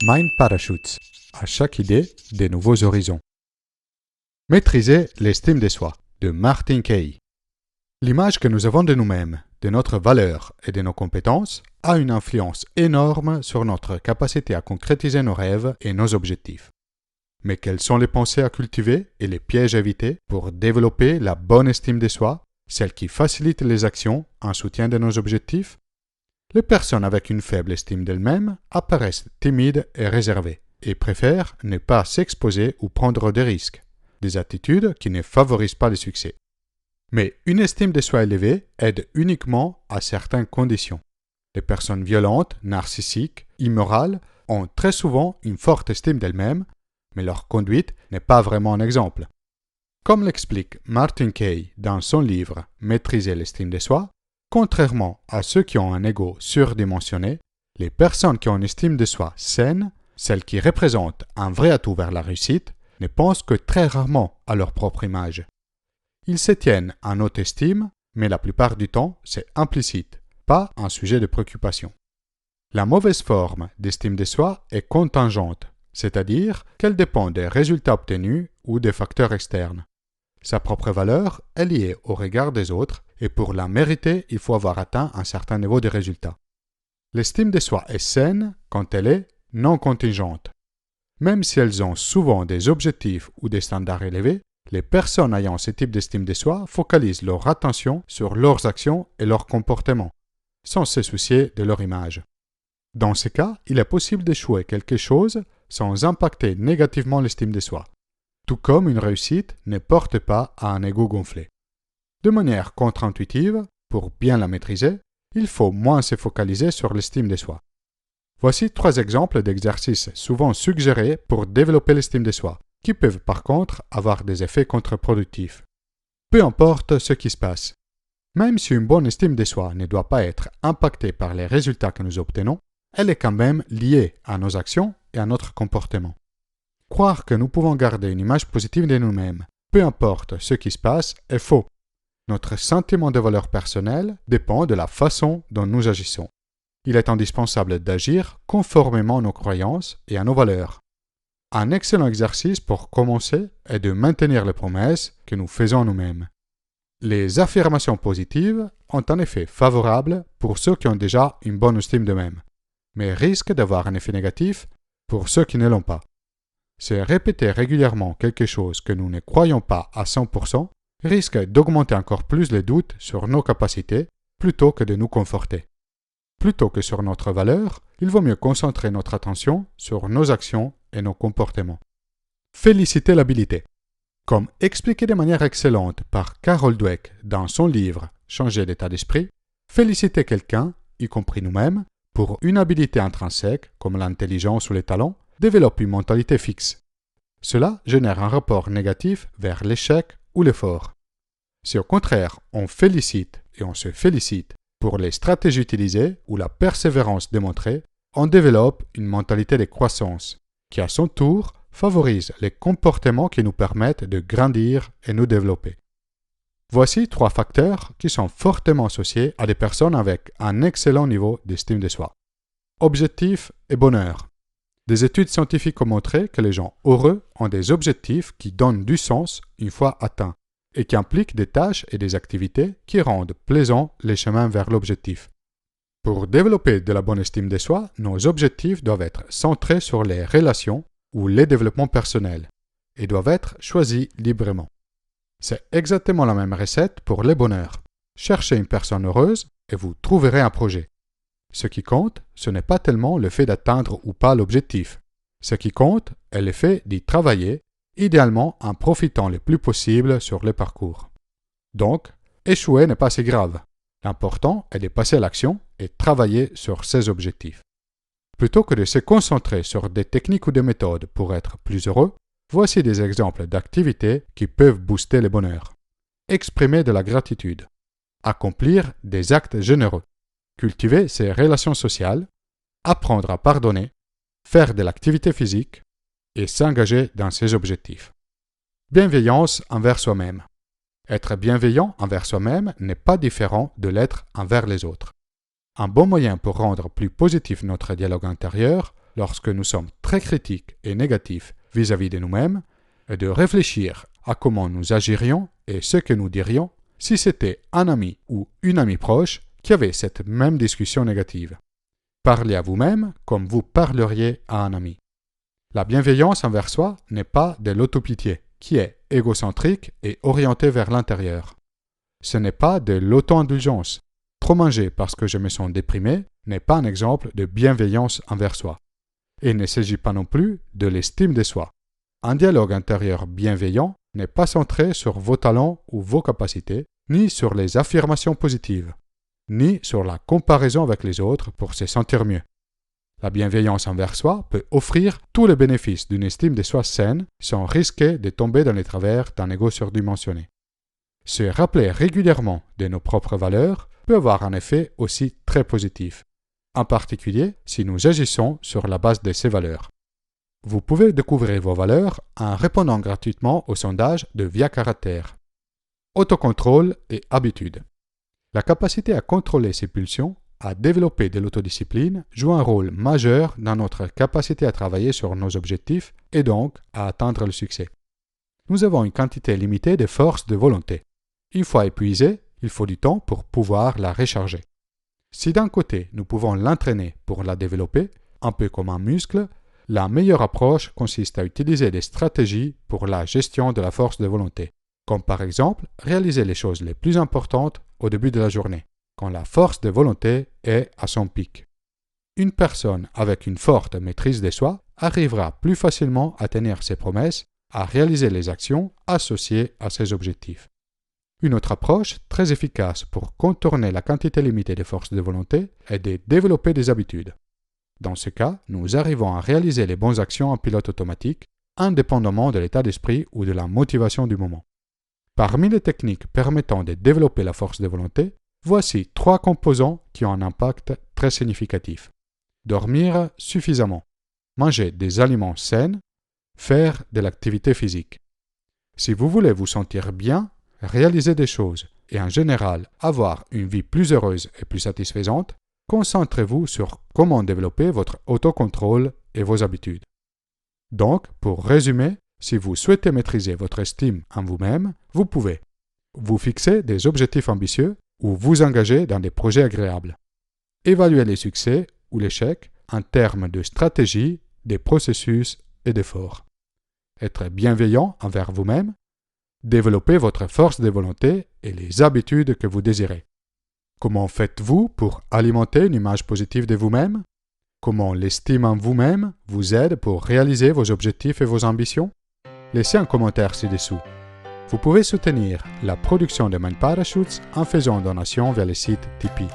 Mind Parachutes. À chaque idée, des nouveaux horizons. Maîtriser l'estime de soi, de Martin Kay. L'image que nous avons de nous-mêmes, de notre valeur et de nos compétences a une influence énorme sur notre capacité à concrétiser nos rêves et nos objectifs. Mais quelles sont les pensées à cultiver et les pièges à éviter pour développer la bonne estime de soi, celle qui facilite les actions en soutien de nos objectifs? Les personnes avec une faible estime d'elles-mêmes apparaissent timides et réservées et préfèrent ne pas s'exposer ou prendre des risques, des attitudes qui ne favorisent pas le succès. Mais une estime de soi élevée aide uniquement à certaines conditions. Les personnes violentes, narcissiques, immorales ont très souvent une forte estime d'elles-mêmes, mais leur conduite n'est pas vraiment un exemple. Comme l'explique Martin Kay dans son livre « Maîtriser l'estime de soi », contrairement à ceux qui ont un ego surdimensionné, les personnes qui ont une estime de soi saine, celles qui représentent un vrai atout vers la réussite, ne pensent que très rarement à leur propre image. Ils se tiennent en haute estime, mais la plupart du temps, c'est implicite, pas un sujet de préoccupation. La mauvaise forme d'estime de soi est contingente, c'est-à-dire qu'elle dépend des résultats obtenus ou des facteurs externes. Sa propre valeur est liée au regard des autres et pour la mériter, il faut avoir atteint un certain niveau de résultats. L'estime de soi est saine quand elle est non contingente. Même si elles ont souvent des objectifs ou des standards élevés, les personnes ayant ce type d'estime de soi focalisent leur attention sur leurs actions et leurs comportements, sans se soucier de leur image. Dans ce cas, il est possible d'échouer quelque chose sans impacter négativement l'estime de soi, tout comme une réussite ne porte pas à un ego gonflé. De manière contre-intuitive, pour bien la maîtriser, il faut moins se focaliser sur l'estime de soi. Voici 3 exemples d'exercices souvent suggérés pour développer l'estime de soi, qui peuvent par contre avoir des effets contre-productifs. Peu importe ce qui se passe. Même si une bonne estime de soi ne doit pas être impactée par les résultats que nous obtenons, elle est quand même liée à nos actions et à notre comportement. Croire que nous pouvons garder une image positive de nous-mêmes, peu importe ce qui se passe, est faux. Notre sentiment de valeur personnelle dépend de la façon dont nous agissons. Il est indispensable d'agir conformément à nos croyances et à nos valeurs. Un excellent exercice pour commencer est de maintenir les promesses que nous faisons à nous-mêmes. Les affirmations positives ont un effet favorable pour ceux qui ont déjà une bonne estime d'eux-mêmes, mais risquent d'avoir un effet négatif pour ceux qui ne l'ont pas. C'est répéter régulièrement quelque chose que nous ne croyons pas à 100% risque d'augmenter encore plus les doutes sur nos capacités plutôt que de nous conforter. Plutôt que sur notre valeur, il vaut mieux concentrer notre attention sur nos actions et nos comportements. Féliciter l'habilité. Comme expliqué de manière excellente par Carol Dweck dans son livre « Changer d'état d'esprit », féliciter quelqu'un, y compris nous-mêmes, pour une habilité intrinsèque comme l'intelligence ou les talents, développe une mentalité fixe. Cela génère un rapport négatif vers l'échec ou l'effort. Si au contraire on félicite et on se félicite pour les stratégies utilisées ou la persévérance démontrée, on développe une mentalité de croissance qui à son tour favorise les comportements qui nous permettent de grandir et nous développer. Voici 3 facteurs qui sont fortement associés à des personnes avec un excellent niveau d'estime de soi. Objectif et bonheur. Des études scientifiques ont montré que les gens heureux ont des objectifs qui donnent du sens une fois atteints et qui impliquent des tâches et des activités qui rendent plaisants les chemins vers l'objectif. Pour développer de la bonne estime de soi, nos objectifs doivent être centrés sur les relations ou les développements personnels et doivent être choisis librement. C'est exactement la même recette pour le bonheur. Cherchez une personne heureuse et vous trouverez un projet. Ce qui compte, ce n'est pas tellement le fait d'atteindre ou pas l'objectif. Ce qui compte est le fait d'y travailler, idéalement en profitant le plus possible sur le parcours. Donc, échouer n'est pas si grave. L'important est de passer à l'action et travailler sur ses objectifs. Plutôt que de se concentrer sur des techniques ou des méthodes pour être plus heureux, voici des exemples d'activités qui peuvent booster le bonheur. Exprimer de la gratitude. Accomplir des actes généreux. Cultiver ses relations sociales. Apprendre à pardonner. Faire de l'activité physique. Et s'engager dans ses objectifs. Bienveillance envers soi-même. Être bienveillant envers soi-même n'est pas différent de l'être envers les autres. Un bon moyen pour rendre plus positif notre dialogue intérieur, lorsque nous sommes très critiques et négatifs vis-à-vis de nous-mêmes, est de réfléchir à comment nous agirions et ce que nous dirions si c'était un ami ou une amie proche qui avait cette même discussion négative. Parlez à vous-même comme vous parleriez à un ami. La bienveillance envers soi n'est pas de l'autopitié, qui est égocentrique et orientée vers l'intérieur. Ce n'est pas de l'auto-indulgence. Trop manger parce que je me sens déprimé n'est pas un exemple de bienveillance envers soi. Et il ne s'agit pas non plus de l'estime de soi. Un dialogue intérieur bienveillant n'est pas centré sur vos talents ou vos capacités, ni sur les affirmations positives, ni sur la comparaison avec les autres pour se sentir mieux. La bienveillance envers soi peut offrir tous les bénéfices d'une estime de soi saine sans risquer de tomber dans les travers d'un ego surdimensionné. Se rappeler régulièrement de nos propres valeurs peut avoir un effet aussi très positif, en particulier si nous agissons sur la base de ces valeurs. Vous pouvez découvrir vos valeurs en répondant gratuitement au sondage de Via Caractère. Autocontrôle et habitude. La capacité à contrôler ses pulsions, à développer de l'autodiscipline, joue un rôle majeur dans notre capacité à travailler sur nos objectifs et donc à atteindre le succès. Nous avons une quantité limitée de force de volonté. Une fois épuisée, il faut du temps pour pouvoir la recharger. Si d'un côté nous pouvons l'entraîner pour la développer, un peu comme un muscle, la meilleure approche consiste à utiliser des stratégies pour la gestion de la force de volonté, comme par exemple réaliser les choses les plus importantes au début de la journée, quand la force de volonté est à son pic. Une personne avec une forte maîtrise de soi arrivera plus facilement à tenir ses promesses, à réaliser les actions associées à ses objectifs. Une autre approche très efficace pour contourner la quantité limitée de force de volonté est de développer des habitudes. Dans ce cas, nous arrivons à réaliser les bonnes actions en pilote automatique, indépendamment de l'état d'esprit ou de la motivation du moment. Parmi les techniques permettant de développer la force de volonté, voici 3 composants qui ont un impact très significatif. Dormir suffisamment, manger des aliments sains, faire de l'activité physique. Si vous voulez vous sentir bien, réaliser des choses et en général avoir une vie plus heureuse et plus satisfaisante, concentrez-vous sur comment développer votre autocontrôle et vos habitudes. Donc, pour résumer, si vous souhaitez maîtriser votre estime en vous-même, vous pouvez vous fixer des objectifs ambitieux ou vous engager dans des projets agréables. Évaluer les succès ou l'échec en termes de stratégie, des processus et d'efforts. Être bienveillant envers vous-même. Développer votre force de volonté et les habitudes que vous désirez. Comment faites-vous pour alimenter une image positive de vous-même? Comment l'estime en vous-même vous aide pour réaliser vos objectifs et vos ambitions? Laissez un commentaire ci-dessous. Vous pouvez soutenir la production de Mind Parachutes en faisant une donation via le site Tipeee.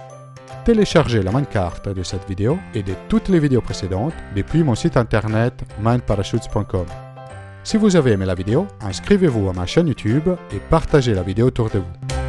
Téléchargez la main-carte de cette vidéo et de toutes les vidéos précédentes depuis mon site internet mindparachutes.com. Si vous avez aimé la vidéo, inscrivez-vous à ma chaîne YouTube et partagez la vidéo autour de vous.